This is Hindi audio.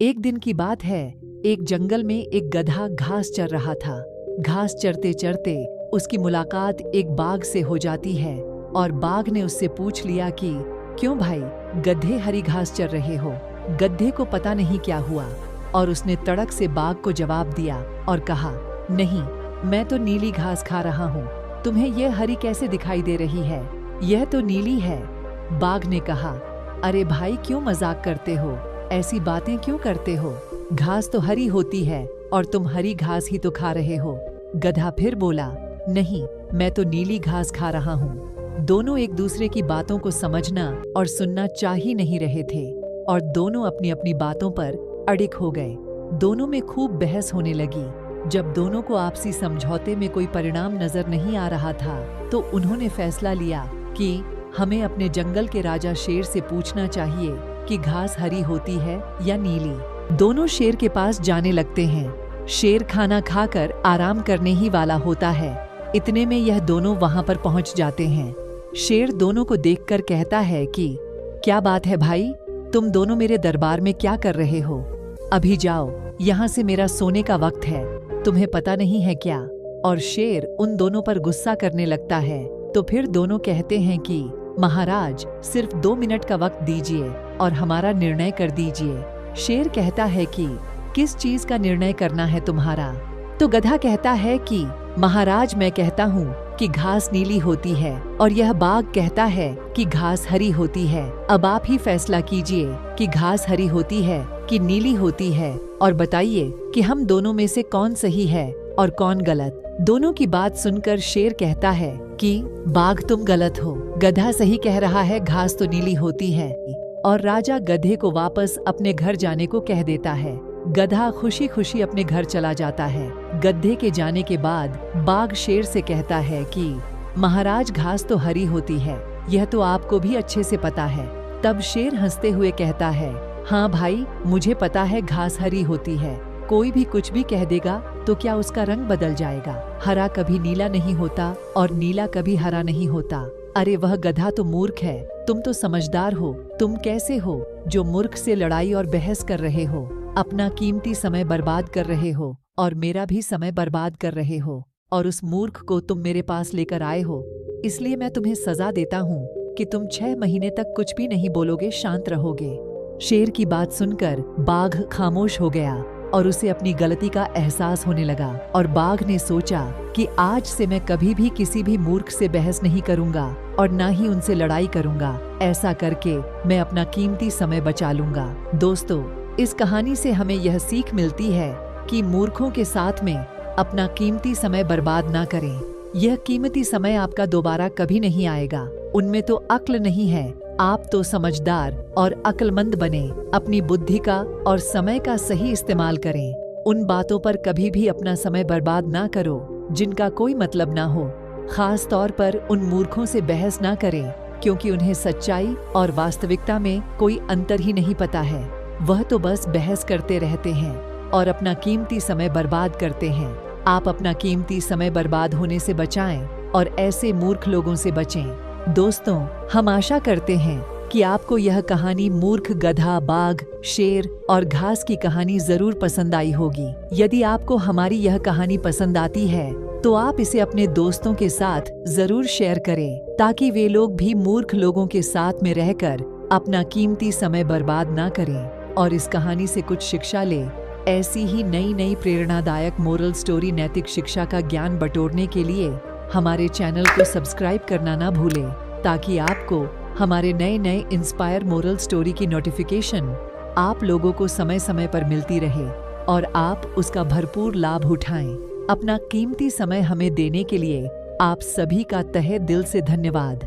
एक दिन की बात है, एक जंगल में एक गधा घास चर रहा था। घास चरते चरते उसकी मुलाकात एक बाघ से हो जाती है और बाघ ने उससे पूछ लिया कि क्यों भाई गधे हरी घास चर रहे हो। गधे को पता नहीं क्या हुआ और उसने तड़क से बाघ को जवाब दिया और कहा, नहीं, मैं तो नीली घास खा रहा हूँ। तुम्हें यह हरी कैसे दिखाई दे रही है? यह तो नीली है। बाघ ने कहा, अरे भाई क्यों मजाक करते हो? ऐसी बातें क्यों करते हो? घास तो हरी होती है और तुम हरी घास ही तो खा रहे हो। गधा फिर बोला, नहीं, मैं तो नीली घास खा रहा हूँ। दोनों एक दूसरे की बातों को समझना और सुनना चाह ही नहीं रहे थे और दोनों अपनी अपनी बातों पर अड़िग हो गए। दोनों में खूब बहस होने लगी। जब दोनों को आपसी समझौते में कोई परिणाम नजर नहीं आ रहा था तो उन्होंने फैसला लिया कि हमें अपने जंगल के राजा शेर से पूछना चाहिए कि घास हरी होती है या नीली। दोनों शेर के पास जाने लगते हैं। शेर खाना खाकर आराम करने ही वाला होता है। इतने में यह दोनों वहां पर पहुंच जाते हैं। शेर दोनों को देखकर कहता है कि क्या बात है भाई, तुम दोनों मेरे दरबार में क्या कर रहे हो? अभी जाओ, यहाँ से मेरा सोने का वक्त है, तुम्हें पता नहीं है क्या? और शेर उन दोनों पर गुस्सा करने लगता है। तो फिर दोनों कहते हैं कि महाराज, सिर्फ 2 मिनट का वक्त दीजिए और हमारा निर्णय कर दीजिए। शेर कहता है कि किस चीज का निर्णय करना है तुम्हारा? तो गधा कहता है कि महाराज, मैं कहता हूँ कि घास नीली होती है और यह बाघ कहता है कि घास हरी होती है। अब आप ही फैसला कीजिए कि घास हरी होती है कि नीली होती है और बताइए कि हम दोनों में से कौन सही है और कौन गलत। दोनों की बात सुनकर शेर कहता है कि बाघ तुम गलत हो, गधा सही कह रहा है, घास तो नीली होती है। और राजा गधे को वापस अपने घर जाने को कह देता है। गधा खुशी खुशी अपने घर चला जाता है। गधे के जाने के बाद बाघ शेर से कहता है कि महाराज, घास तो हरी होती है, यह तो आपको भी अच्छे से पता है। तब शेर हंसते हुए कहता है, हाँ भाई, मुझे पता है घास हरी होती है। कोई भी कुछ भी कह देगा तो क्या उसका रंग बदल जाएगा? हरा कभी नीला नहीं होता और नीला कभी हरा नहीं होता। अरे वह गधा तो मूर्ख है, तुम तो समझदार हो। तुम कैसे हो जो मूर्ख से लड़ाई और बहस कर रहे हो? अपना कीमती समय बर्बाद कर रहे हो और मेरा भी समय बर्बाद कर रहे हो और उस मूर्ख को तुम मेरे पास लेकर आए हो। इसलिए मैं तुम्हें सजा देता हूँ कि तुम 6 महीने तक कुछ भी नहीं बोलोगे, शांत रहोगे। शेर की बात सुनकर बाघ खामोश हो गया और उसे अपनी गलती का एहसास होने लगा और बाघ ने सोचा कि आज से मैं कभी भी किसी भी मूर्ख से बहस नहीं करूंगा और ना ही उनसे लड़ाई करूंगा। ऐसा करके मैं अपना कीमती समय बचा लूंगा। दोस्तों, इस कहानी से हमें यह सीख मिलती है कि मूर्खों के साथ में अपना कीमती समय बर्बाद ना करें। यह कीमती समय आपका दोबारा कभी नहीं आएगा। उनमें तो अक्ल नहीं है। आप तो समझदार और अक्लमंद बने, अपनी बुद्धि का और समय का सही इस्तेमाल करें। उन बातों पर कभी भी अपना समय बर्बाद ना करो जिनका कोई मतलब ना हो। खास तौर पर उन मूर्खों से बहस ना करें क्योंकि उन्हें सच्चाई और वास्तविकता में कोई अंतर ही नहीं पता है। वह तो बस बहस करते रहते हैं और अपना कीमती समय बर्बाद करते हैं। आप अपना कीमती समय बर्बाद होने से बचाएं और ऐसे मूर्ख लोगों से बचें। दोस्तों, हम आशा करते हैं कि आपको यह कहानी मूर्ख गधा, बाघ, शेर और घास की कहानी जरूर पसंद आई होगी। यदि आपको हमारी यह कहानी पसंद आती है तो आप इसे अपने दोस्तों के साथ जरूर शेयर करें ताकि वे लोग भी मूर्ख लोगों के साथ में रहकर अपना कीमती समय बर्बाद ना करें और इस कहानी से कुछ शिक्षा लें। ऐसी ही नई नई प्रेरणादायक मोरल स्टोरी, नैतिक शिक्षा का ज्ञान बटोरने के लिए हमारे चैनल को सब्सक्राइब करना ना भूलें ताकि आपको हमारे नए नए इंस्पायर मोरल स्टोरी की नोटिफिकेशन आप लोगों को समय समय पर मिलती रहे और आप उसका भरपूर लाभ उठाएं। अपना कीमती समय हमें देने के लिए आप सभी का तहे दिल से धन्यवाद।